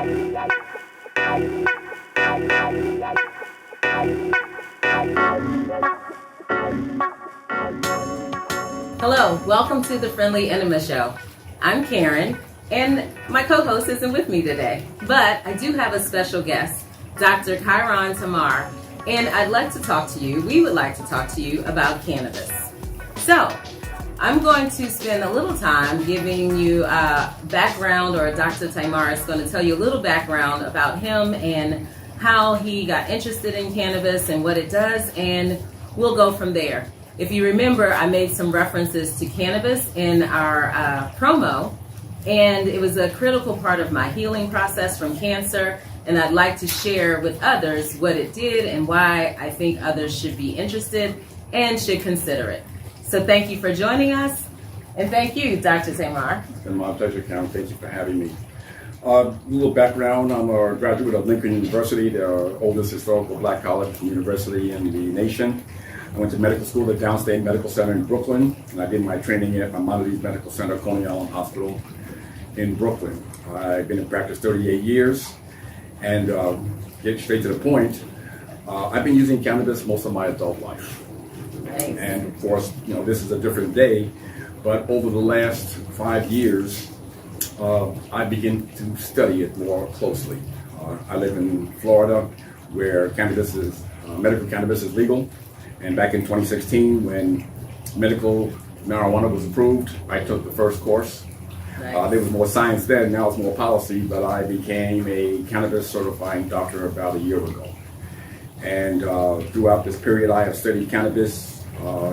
Hello, welcome to the Friendly Enema Show. I'm Kyron, and my co-host isn't with me today, but I do have a special guest, Dr. Kyron Tamar, and we would like to talk to you about cannabis. So, I'm going to spend a little time giving you a background, or Dr. Tamar is going to tell you a little background about him and how he got interested in cannabis and what it does, and we'll go from there. If you remember, I made some references to cannabis in our promo, and it was a critical part of my healing process from cancer, and I'd like to share with others what it did and why I think others should be interested and should consider it. So thank you for joining us, and thank you, Dr. Tamar. It's been my pleasure, Karen. Thank you for having me. A little background, I'm a graduate of Lincoln University, the oldest historical black college university in the nation. I went to medical school at Downstate Medical Center in Brooklyn, and I did my training at Maimonides Medical Center, Coney Island Hospital in Brooklyn. I've been in practice 38 years, and get straight to the point, I've been using cannabis most of my adult life. Nice. And of course, this is a different day, but over the last 5 years, I begin to study it more closely. I live in Florida, where medical cannabis is legal. And back in 2016, when medical marijuana was approved, I took the first course. Nice. There was more science then, now it's more policy, but I became a cannabis certifying doctor about a year ago. And throughout this period, I have studied cannabis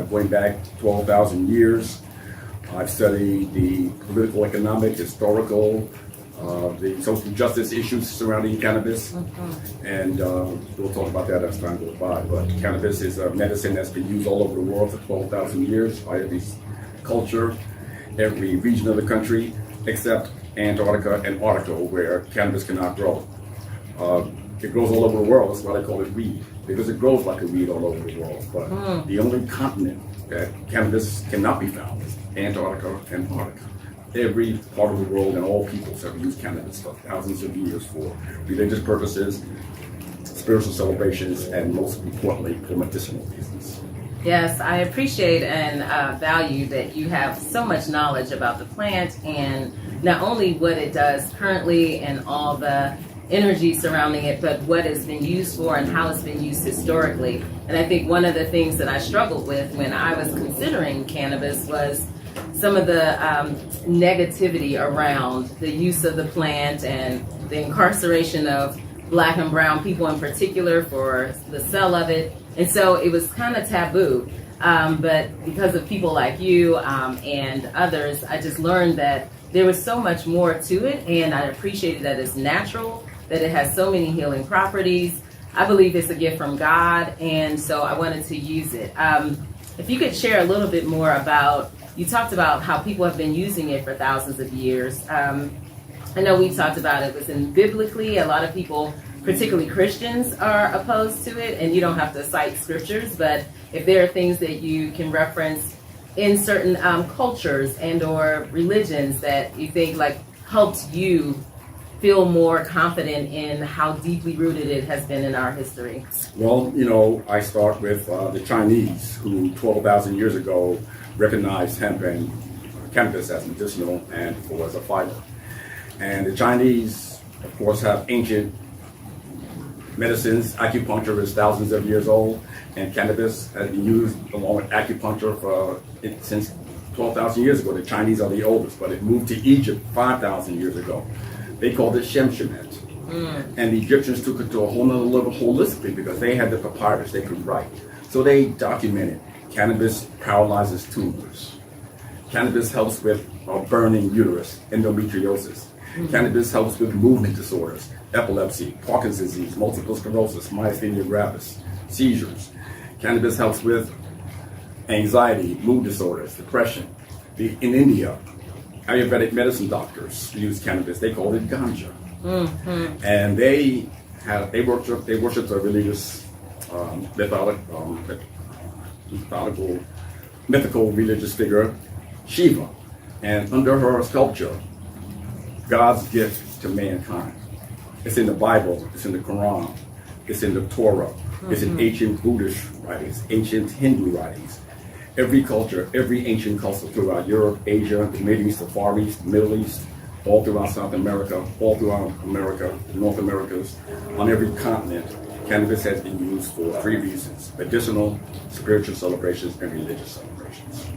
going back 12,000 years. I've studied the political, economic, historical, the social justice issues surrounding cannabis, and we'll talk about that as time goes by. But cannabis is a medicine that's been used all over the world for 12,000 years by every culture, every region of the country, except Antarctica and Antarctica, where cannabis cannot grow. It grows all over the world. That's why they call it weed, because it grows like a weed all over the world. But the only continent that cannabis cannot be found is Antarctica and Antarctica. Every part of the world and all peoples have used cannabis for thousands of years for religious purposes, spiritual celebrations, and most importantly, for medicinal reasons. Yes, I appreciate and value that you have so much knowledge about the plant and not only what it does currently and all the energy surrounding it, but what it's been used for and how it's been used historically. And I think one of the things that I struggled with when I was considering cannabis was some of the negativity around the use of the plant and the incarceration of black and brown people in particular for the sale of it. And so it was kind of taboo. But because of people like you and others, I just learned that there was so much more to it, and I appreciated that it's natural, that it has so many healing properties. I believe it's a gift from God, and so I wanted to use it. If you could share a little bit more about, you talked about how people have been using it for thousands of years. I know we talked about it within biblically. A lot of people, particularly Christians, are opposed to it, and you don't have to cite scriptures, but if there are things that you can reference in certain cultures and or religions that you think like helped you feel more confident in how deeply rooted it has been in our history? Well, I start with the Chinese, who 12,000 years ago recognized hemp and cannabis as medicinal and as a fiber. And the Chinese, of course, have ancient medicines. Acupuncture is thousands of years old, and cannabis has been used along with acupuncture since 12,000 years ago. The Chinese are the oldest, but it moved to Egypt 5,000 years ago. They called it Shemshemet. And the Egyptians took it to a whole nother level holistically because they had the papyrus, they could write. So they documented cannabis paralyzes tumors. Cannabis helps with burning uterus, endometriosis. Cannabis helps with movement disorders, epilepsy, Parkinson's disease, multiple sclerosis, myasthenia gravis, seizures. Cannabis helps with anxiety, mood disorders, depression. In India, Ayurvedic medicine doctors use cannabis. They call it ganja. And they worship a religious, mythical religious figure, Shiva. And under her sculpture, God's gift to mankind. It's in the Bible, it's in the Quran, it's in the Torah, it's in ancient Buddhist writings, ancient Hindu writings. Every culture, every ancient culture throughout Europe, Asia, the Middle East, the Far East, the Middle East, all throughout South America, all throughout America, North Americas, on every continent, cannabis has been used for three reasons: medicinal, spiritual celebrations, and religious celebrations.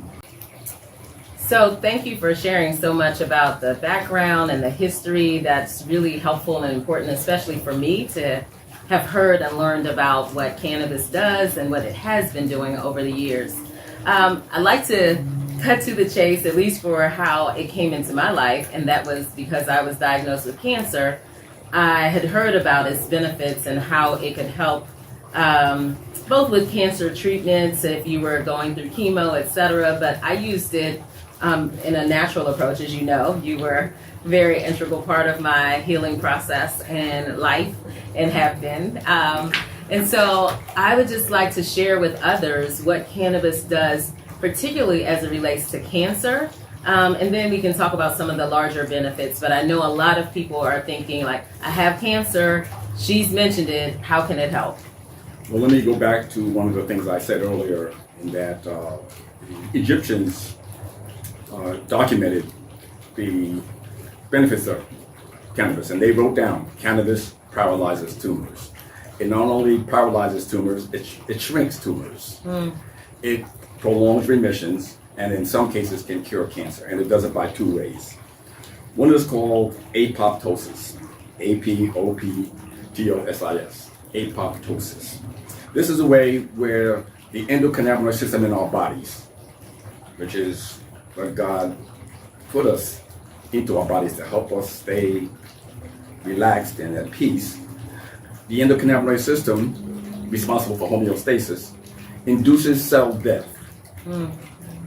So thank you for sharing so much about the background and the history. That's really helpful and important, especially for me to have heard and learned about what cannabis does and what it has been doing over the years. I'd like to cut to the chase, at least for how it came into my life, and that was because I was diagnosed with cancer. I had heard about its benefits and how it could help both with cancer treatments if you were going through chemo, etc. But I used it in a natural approach. As you know, you were a very integral part of my healing process and life, and have been. And so I would just like to share with others what cannabis does, particularly as it relates to cancer. And then we can talk about some of the larger benefits. But I know a lot of people are thinking, like, I have cancer, she's mentioned it, how can it help? Well, let me go back to one of the things I said earlier, in that the Egyptians documented the benefits of cannabis, and they wrote down cannabis paralyzes tumors. It not only paralyzes tumors, it shrinks tumors. It prolongs remissions, and in some cases can cure cancer, and it does it by two ways. One is called apoptosis, apoptosis, apoptosis. This is a way where the endocannabinoid system in our bodies, which is what God put us into our bodies to help us stay relaxed and at peace, the endocannabinoid system, responsible for homeostasis, induces cell death.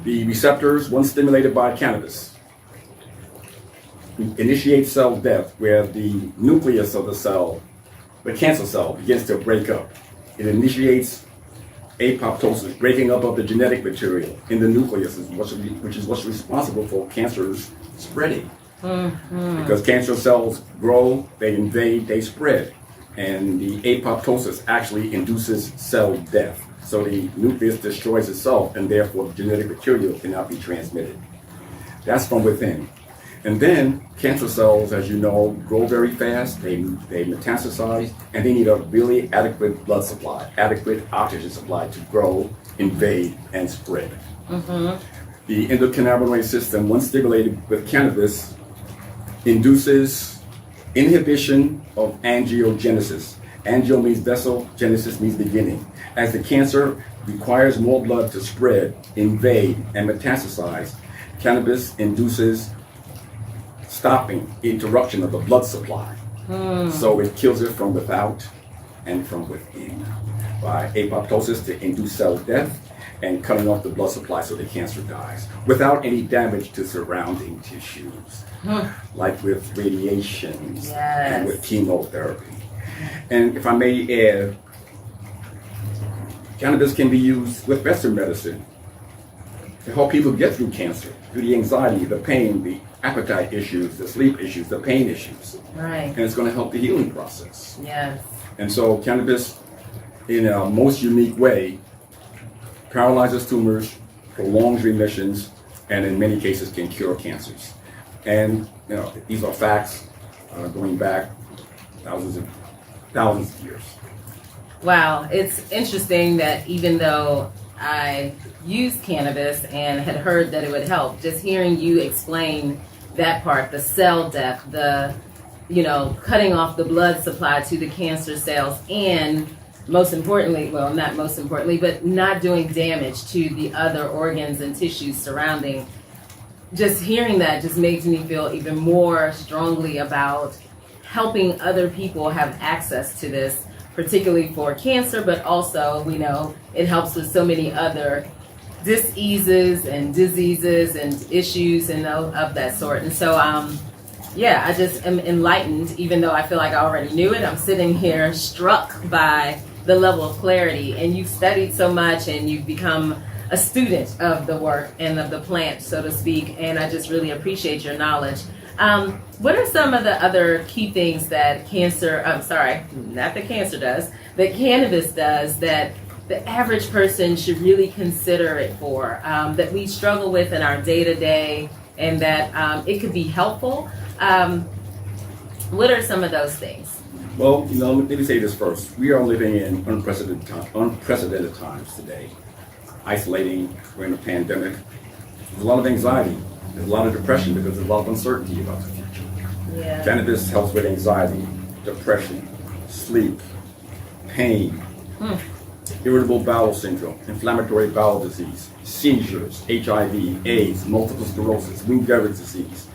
The receptors, once stimulated by cannabis, initiate cell death, where the nucleus of the cell, the cancer cell, begins to break up. It initiates apoptosis, breaking up of the genetic material in the nucleus, which is what's responsible for cancer's spreading. Because cancer cells grow, they invade, they spread. And the apoptosis actually induces cell death. So the nucleus destroys itself, and therefore the genetic material cannot be transmitted. That's from within. And then cancer cells, as you know, grow very fast, they metastasize, and they need a really adequate blood supply, adequate oxygen supply to grow, invade, and spread. The endocannabinoid system, once stimulated with cannabis, induces inhibition of angiogenesis. Angio means vessel, genesis means beginning. As the cancer requires more blood to spread, invade, and metastasize, cannabis induces stopping, interruption of the blood supply. So it kills it from without and from within by apoptosis to induce cell death and cutting off the blood supply so the cancer dies without any damage to surrounding tissues, like with radiations and with chemotherapy. And if I may add, cannabis can be used with Western medicine to help people get through cancer, through the anxiety, the pain, the appetite issues, the sleep issues, the pain issues. Right. And it's going to help the healing process. Yes. And so cannabis, in a most unique way, paralyzes tumors, prolongs remissions, and in many cases can cure cancers. And these are facts going back thousands of years. Wow, it's interesting that even though I used cannabis and had heard that it would help, just hearing you explain that part, the cell death, the cutting off the blood supply to the cancer cells, and most importantly, well, not most importantly, but not doing damage to the other organs and tissues surrounding. Just hearing that just makes me feel even more strongly about helping other people have access to this, particularly for cancer, but also we know it helps with so many other diseases and issues and of that sort. And so I just am enlightened, even though I feel like I already knew it. I'm sitting here struck by the level of clarity, and you've studied so much and you've become a student of the work and of the plant, so to speak, and I just really appreciate your knowledge. What are some of the other key things that that cannabis does that the average person should really consider it for, that we struggle with in our day-to-day, and that it could be helpful? What are some of those things? Well, let me say this first. We are living in unprecedented times today. Isolating, we're in a pandemic. There's a lot of anxiety. There's a lot of depression because there's a lot of uncertainty about the future. Yeah. Cannabis helps with anxiety, depression, sleep, pain, irritable bowel syndrome, inflammatory bowel disease, seizures, HIV, AIDS, multiple sclerosis, Lou Gehrig's disease,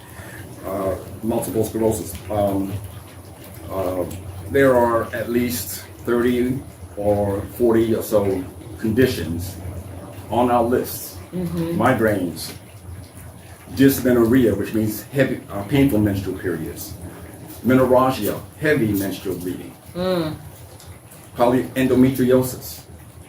multiple sclerosis. There are at least 30 or 40 or so conditions on our list. Migraines, dysmenorrhea, which means heavy, painful menstrual periods, menorrhagia, heavy menstrual bleeding, polyendometriosis.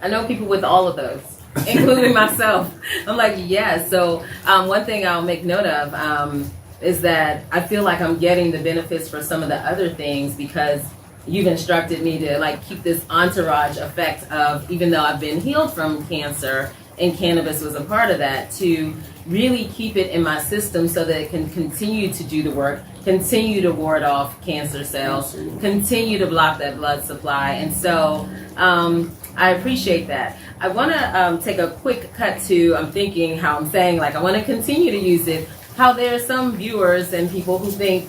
I know people with all of those, including myself. I'm like, yes. So one thing I'll make note of is that I feel like I'm getting the benefits for some of the other things because you've instructed me to like keep this entourage effect of, even though I've been healed from cancer and cannabis was a part of that, to really keep it in my system so that it can continue to do the work, continue to ward off cancer cells, continue to block that blood supply. And so I appreciate that. I want to take a quick cut to, I'm thinking how I'm saying, like, I want to continue to use it, how there are some viewers and people who think,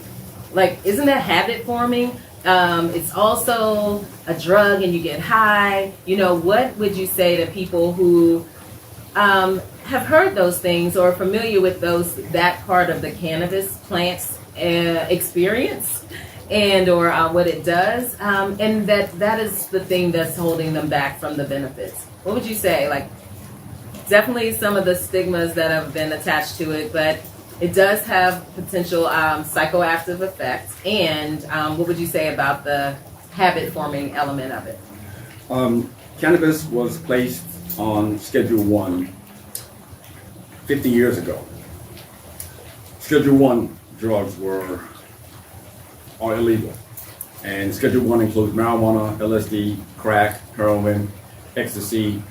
like, isn't that habit forming? It's also a drug and you get high. What would you say to people who have heard those things or are familiar with that part of the cannabis plant's experience and or what it does, and that is the thing that's holding them back from the benefits? What would you say? Like, definitely some of the stigmas that have been attached to it, but it does have potential psychoactive effects. And what would you say about the habit-forming element of it? Cannabis was placed on Schedule 1 50 years ago. Schedule 1 drugs are illegal. And Schedule 1 includes marijuana, LSD, crack, heroin, ecstasy,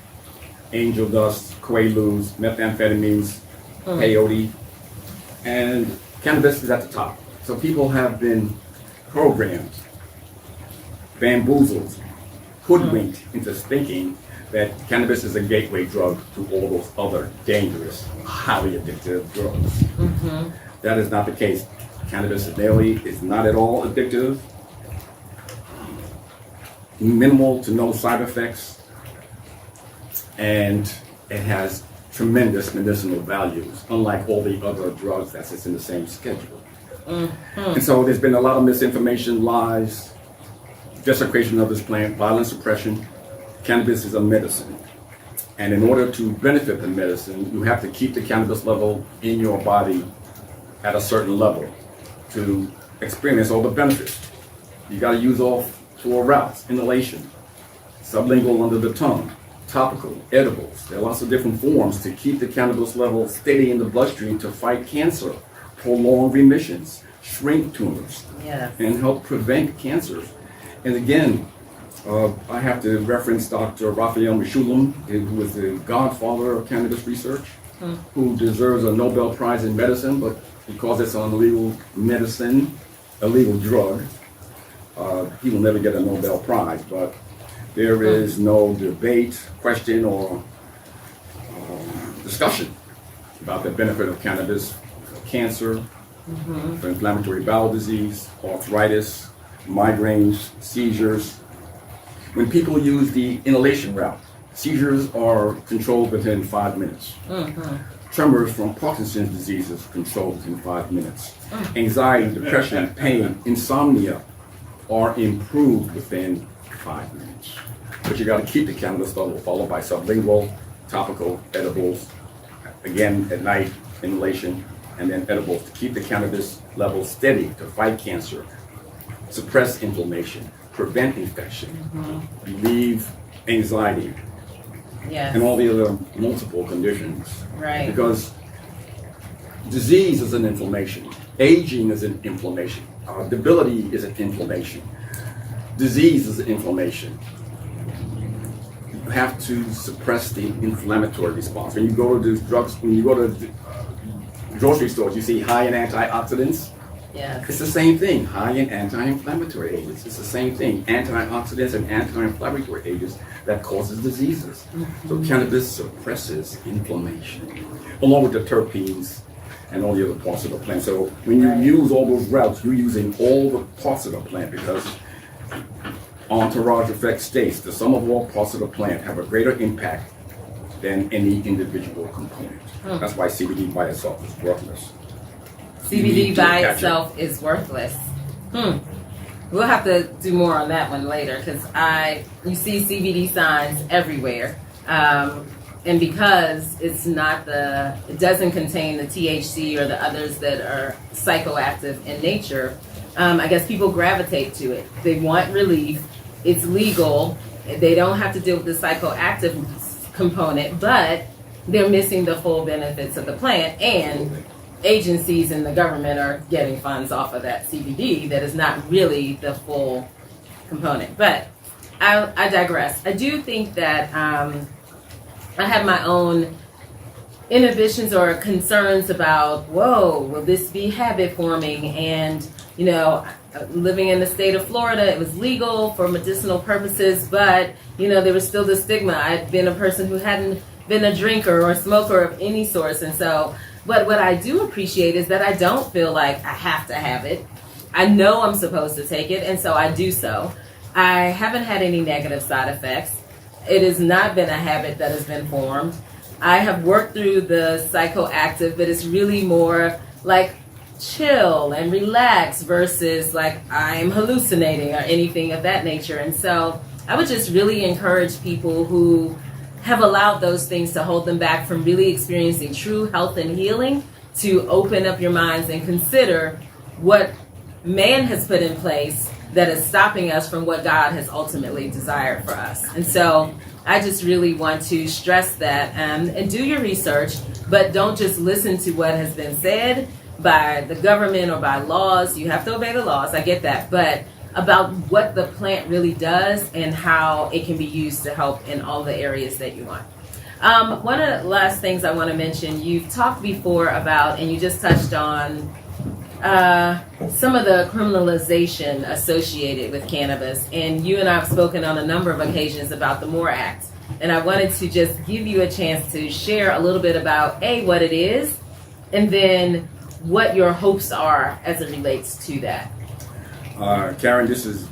angel dust, quaaludes, methamphetamines, peyote, and cannabis is at the top. So people have been programmed, bamboozled, hoodwinked into thinking that cannabis is a gateway drug to all those other dangerous, highly addictive drugs. That is not the case. Cannabis is not at all addictive, minimal to no side effects, and it has tremendous medicinal values, unlike all the other drugs that sits in the same schedule. And so there's been a lot of misinformation, lies, desecration of this plant, violent suppression. Cannabis is a medicine. And in order to benefit the medicine, you have to keep the cannabis level in your body at a certain level to experience all the benefits. You got to use all 4 routes: inhalation, sublingual under the tongue, topical, edibles. There are lots of different forms to keep the cannabis level steady in the bloodstream to fight cancer, prolong remissions, shrink tumors, and help prevent cancers. And again, I have to reference Dr. Raphael Mechoulam, who is the godfather of cannabis research, who deserves a Nobel Prize in medicine, but because it's an illegal medicine, illegal drug, he will never get a Nobel Prize. But there is no debate, question, or discussion about the benefit of cannabis for cancer, for inflammatory bowel disease, arthritis, migraines, seizures. When people use the inhalation route, seizures are controlled within 5 minutes. Tremors from Parkinson's disease is controlled within 5 minutes. Anxiety, depression, pain, insomnia are improved within 5 minutes. But you got to keep the cannabis level, followed by sublingual, topical, edibles, again at night, inhalation, and then edibles to keep the cannabis level steady to fight cancer, suppress inflammation, prevent infection, relieve anxiety, and all the other multiple conditions. Right. Because disease is an inflammation. Aging is an inflammation. Debility is an inflammation. Disease is an inflammation. You have to suppress the inflammatory response. When you go to grocery stores, you see high in antioxidants. Yes. It's the same thing. High in anti-inflammatory agents. It's the same thing. Antioxidants and anti-inflammatory agents that causes diseases. So cannabis suppresses inflammation, along with the terpenes and all the other parts of the plant. So when you use all those routes, you're using all the parts of the plant, because entourage effect states the sum of all parts of the plant have a greater impact than any individual component. That's why CBD by itself is worthless. CBD by itself is worthless. We'll have to do more on that one later, because you see CBD signs everywhere, and because it doesn't contain the THC or the others that are psychoactive in nature. I guess people gravitate to it. They want relief. It's legal. They don't have to deal with the psychoactive component, but they're missing the full benefits of the plant, and agencies in the government are getting funds off of that CBD that is not really the full component. But I digress. I do think that I have my own inhibitions or concerns about, will this be habit forming? And, living in the state of Florida, it was legal for medicinal purposes, but, there was still the stigma. I'd been a person who hadn't been a drinker or a smoker of any sort. And so, but what I do appreciate is that I don't feel like I have to have it. I know I'm supposed to take it, and so I do so. I haven't had any negative side effects. It has not been a habit that has been formed. I have worked through the psychoactive, but it's really more like chill and relax versus like I'm hallucinating or anything of that nature. And so I would just really encourage people who have allowed those things to hold them back from really experiencing true health and healing to open up your minds and consider what man has put in place that is stopping us from what God has ultimately desired for us. And so I just really want to stress that and do your research, but don't just listen to what has been said by the government or by laws. You have to obey the laws, I get that, but about what the plant really does and how it can be used to help in all the areas that you want. One of the last things I want to mention, you've talked before about, and you just touched on some of the criminalization associated with cannabis, and you and I have spoken on a number of occasions about the MORE Act, and I wanted to just give you a chance to share a little bit about what it is, and then what your hopes are as it relates to that. Karen, this is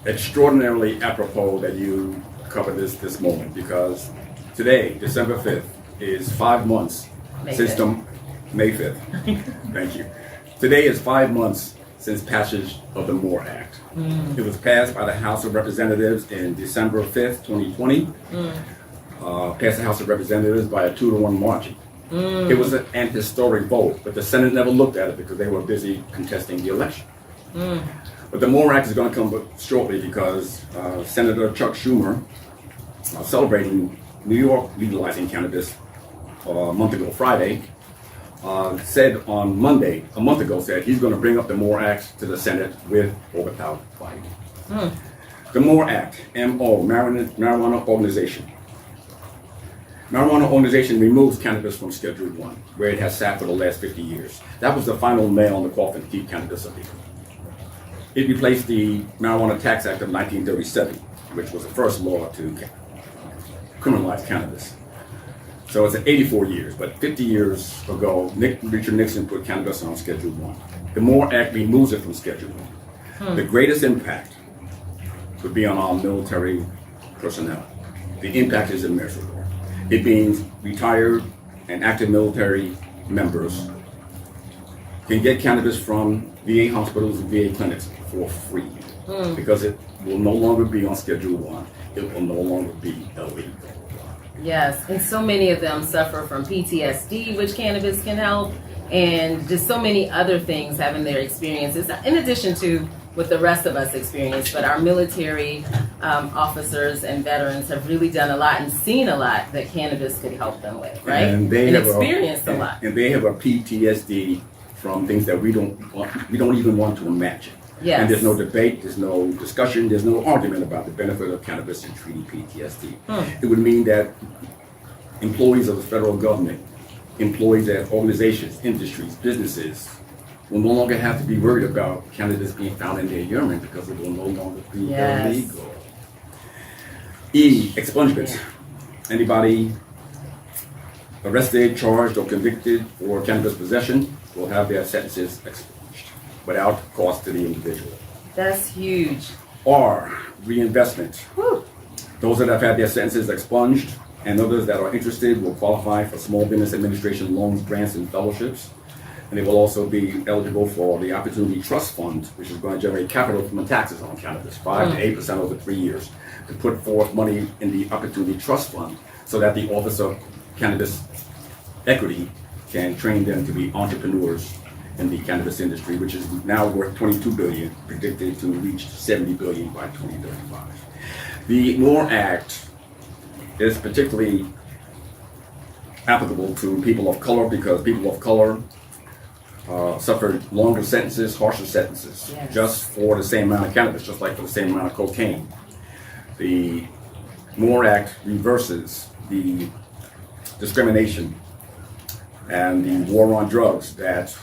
extraordinarily apropos that you cover this moment, because today, December 5th, is 5 months since May 5th. Thank you. Today is 5 months since passage of the MORE Act. It was passed by the House of Representatives in December 5th, 2020. Passed the House of Representatives by a 2-to-1 margin. It was an historic vote, but the Senate never looked at it because they were busy contesting the election. But the MORE Act is going to come shortly, because Senator Chuck Schumer, celebrating New York legalizing cannabis a month ago Friday, said on Monday, a month ago, said he's going to bring up the MORE Act to the Senate with or without fight. The MORE Act, M.O., Marijuana Organization. Marijuana Organization removes cannabis from Schedule 1, where it has sat for the last 50 years. That was the final nail on the coffin to keep cannabis illegal. It replaced the Marijuana Tax Act of 1937, which was the first law to criminalize cannabis. So it's 84 years, but 50 years ago, Richard Nixon put cannabis on Schedule 1. The MORE Act removes it from Schedule 1. The greatest impact would be on our military personnel. The impact is immeasurable. It means retired and active military members can get cannabis from VA hospitals and VA clinics for free, because it will no longer be on Schedule 1. It will no longer be illegal. Yes, and so many of them suffer from PTSD, which cannabis can help, and just so many other things having their experiences, in addition to what the rest of us experience. But our military officers and veterans have really done a lot and seen a lot that cannabis could help them with, right? And they have experienced a lot. And they have a PTSD from things that we don't even want to imagine. Yes. And there's no debate, there's no discussion, there's no argument about the benefit of cannabis in treating PTSD. It would mean that employees of the federal government, employees at organizations, industries, businesses, will no longer have to be worried about cannabis being found in their urine because it will no longer be illegal. Expungement. Anybody arrested, charged, or convicted for cannabis possession will have their sentences expunged without cost to the individual. That's huge. Or reinvestment. Whew. Those that have had their sentences expunged and others that are interested will qualify for Small Business Administration loans, grants, and fellowships. And they will also be eligible for the Opportunity Trust Fund, which is going to generate capital from the taxes on cannabis, 5 to 8% over 3 years, to put forth money in the Opportunity Trust Fund so that the Office of Cannabis Equity can train them to be entrepreneurs in the cannabis industry, which is now worth $22 billion, predicted to reach $70 billion by 2035. The MORE Act is particularly applicable to people of color because people of color suffered longer sentences, harsher sentences, just for the same amount of cannabis, just like for the same amount of cocaine. The MORE Act reverses the discrimination and the war on drugs that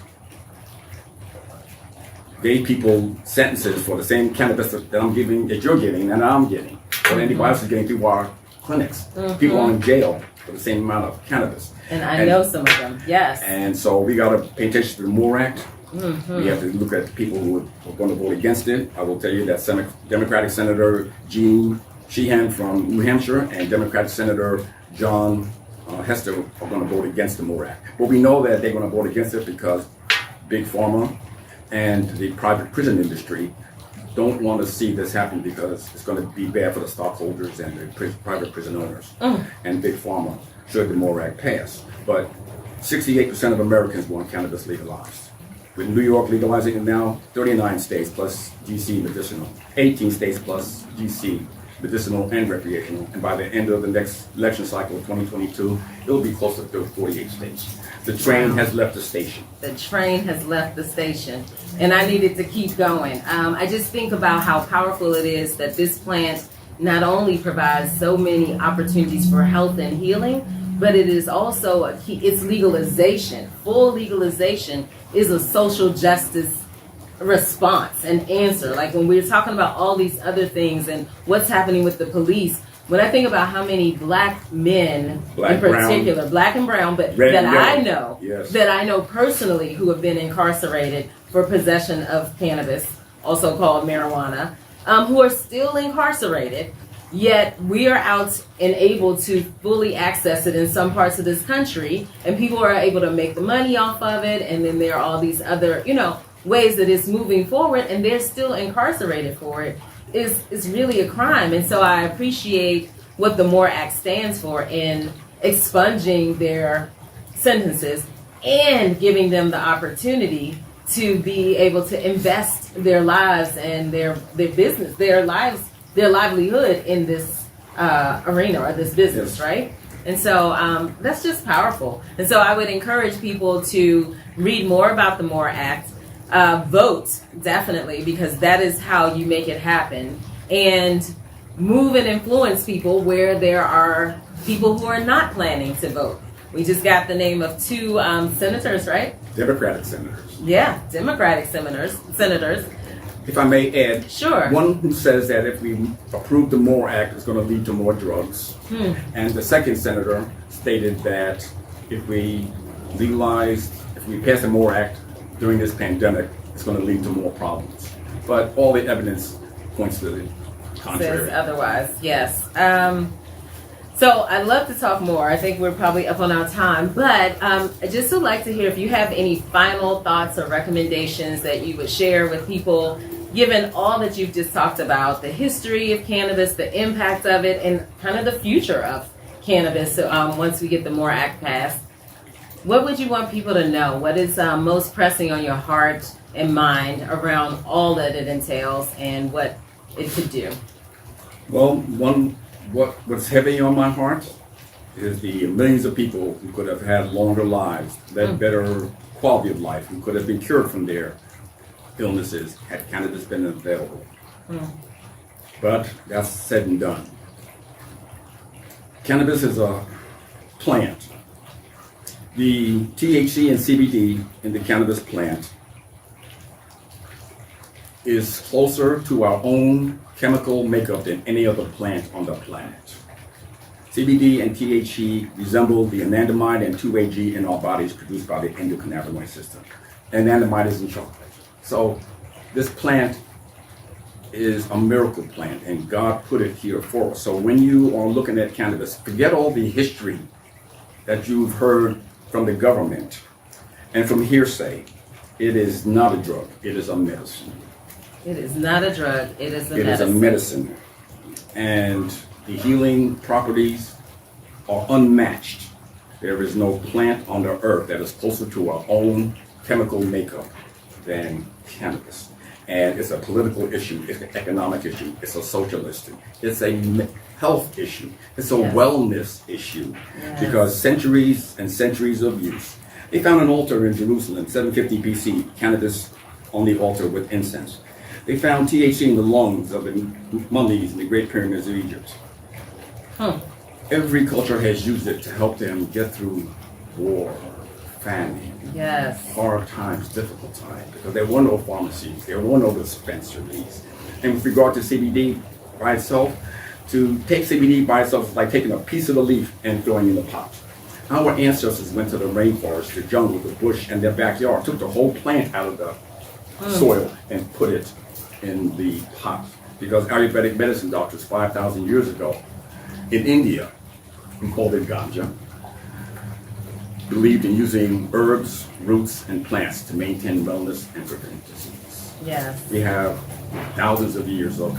gave people sentences for the same cannabis that I'm giving, that you're getting, and I'm getting, or anybody else is getting through our clinics. People are in jail for the same amount of cannabis. And I know some of them, yes. And so we got to pay attention to the MORE Act. We have to look at the people who are going to vote against it. I will tell you that Democratic Senator Gene Sheehan from New Hampshire and Democratic Senator John Hester are going to vote against the MORE Act. But we know that they're going to vote against it because Big Pharma and the private prison industry don't want to see this happen because it's going to be bad for the stockholders and the private prison owners and Big Pharma should the MORE Act pass. But 68% of Americans want cannabis legalized. With New York legalizing it now, 39 states plus GC medicinal, 18 states plus GC medicinal and recreational, and by the end of the next election cycle, 2022, it'll be closer to 48 states. The train has left the station. The train has left the station, and I needed to keep going. I just think about how powerful it is that this plant not only provides so many opportunities for health and healing, but it is also a key. Its legalization, full legalization, is a social justice response and answer. Like when we're talking about all these other things and what's happening with the police, when I think about how many black men in particular, black and brown, but that I know personally who have been incarcerated for possession of cannabis, also called marijuana, who are still incarcerated, yet we are out and able to fully access it in some parts of this country, and people are able to make the money off of it, and then there are all these other, ways that it's moving forward, and they're still incarcerated for it, is really a crime. And so I appreciate what the MORE Act stands for in expunging their sentences and giving them the opportunity to be able to invest their lives and their business, their livelihood in this arena or this business, right? And so that's just powerful. And so I would encourage people to read more about the MORE Act. Vote, definitely, because that is how you make it happen. And move and influence people where there are people who are not planning to vote. We just got the name of 2 senators, right? Democratic senators. Yeah, Democratic senators. If I may add, sure. One who says that if we approve the MORE Act, it's going to lead to more drugs. And the second senator stated that if we pass the MORE Act during this pandemic, it's going to lead to more problems. But all the evidence points to the contrary. Says otherwise, yes. So I'd love to talk more. I think we're probably up on our time, but I just would like to hear if you have any final thoughts or recommendations that you would share with people, given all that you've just talked about, the history of cannabis, the impact of it, and kind of the future of cannabis once we get the MORE Act passed. What would you want people to know? What is most pressing on your heart and mind around all that it entails and what it could do? Well, what's heavy on my heart is the millions of people who could have had longer lives, led better quality of life, who could have been cured from their illnesses had cannabis been available. But that's said and done. Cannabis is a plant. The THC and CBD in the cannabis plant is closer to our own chemical makeup than any other plant on the planet. CBD and THC resemble the anandamide and 2-AG in our bodies produced by the endocannabinoid system. Anandamide is in chocolate. So this plant is a miracle plant, and God put it here for us. So when you are looking at cannabis, forget all the history that you've heard from the government and from hearsay. It is not a drug. It is a medicine. It is not a drug. It is a medicine. It is a medicine. And the healing properties are unmatched. There is no plant on the earth that is closer to our own chemical makeup than cannabis. And it's a political issue, it's an economic issue, it's a social issue, it's a health issue, it's a wellness issue, because centuries and centuries of use. They found an altar in Jerusalem, 750 BC, cannabis on the altar with incense. They found THC in the lungs of the mummies in the Great Pyramids of Egypt. Every culture has used it to help them get through war, famine, hard times, difficult times, because there were no pharmacies, there were no dispensaries. And with regard to CBD by itself, to take CBD by itself is like taking a piece of the leaf and throwing in the pot. Our ancestors went to the rainforest, the jungle, the bush, and their backyard, took the whole plant out of the soil and put it in the pot. Because Ayurvedic medicine doctors 5,000 years ago in India, who called it ganja, believed in using herbs, roots, and plants to maintain wellness and prevent disease. We have thousands of years of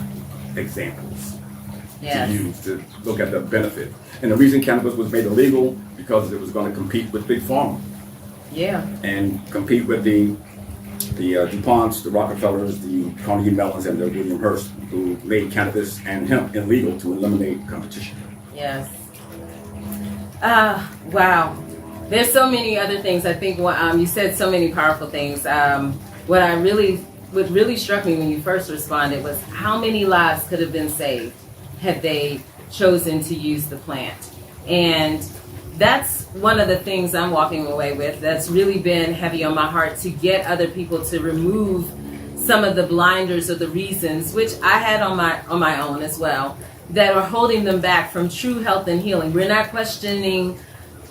examples to use to look at the benefit. And the reason cannabis was made illegal, because it was going to compete with Big Pharma. And compete with the DuPonts, the Rockefellers, the Carnegie Mellons, and the William Hearst, who made cannabis and hemp illegal to eliminate competition. Wow. There's so many other things. I think you said so many powerful things. What really struck me when you first responded was how many lives could have been saved had they chosen to use the plant. And that's one of the things I'm walking away with that's really been heavy on my heart, to get other people to remove some of the blinders or the reasons, which I had on my own as well, that are holding them back from true health and healing. We're not questioning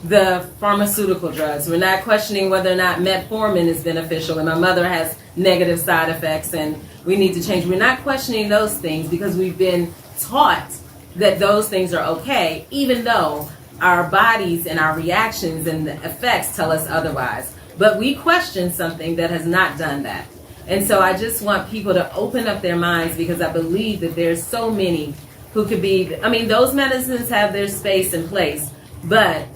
the pharmaceutical drugs. We're not questioning whether or not metformin is beneficial and my mother has negative side effects and we need to change. We're not questioning those things because we've been taught that those things are okay, even though our bodies and our reactions and the effects tell us otherwise. But we question something that has not done that. And so I just want people to open up their minds, because I believe that there's so many who could be, those medicines have their space and place, but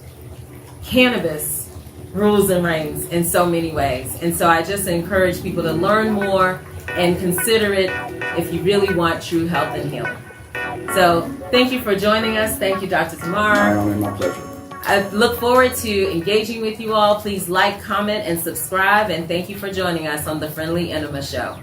cannabis rules and reigns in so many ways. And so I just encourage people to learn more and consider it if you really want true health and healing. So thank you for joining us. Thank you, Dr. Tamar. My pleasure. I look forward to engaging with you all. Please like, comment, and subscribe. And thank you for joining us on the Friendly Enema Show.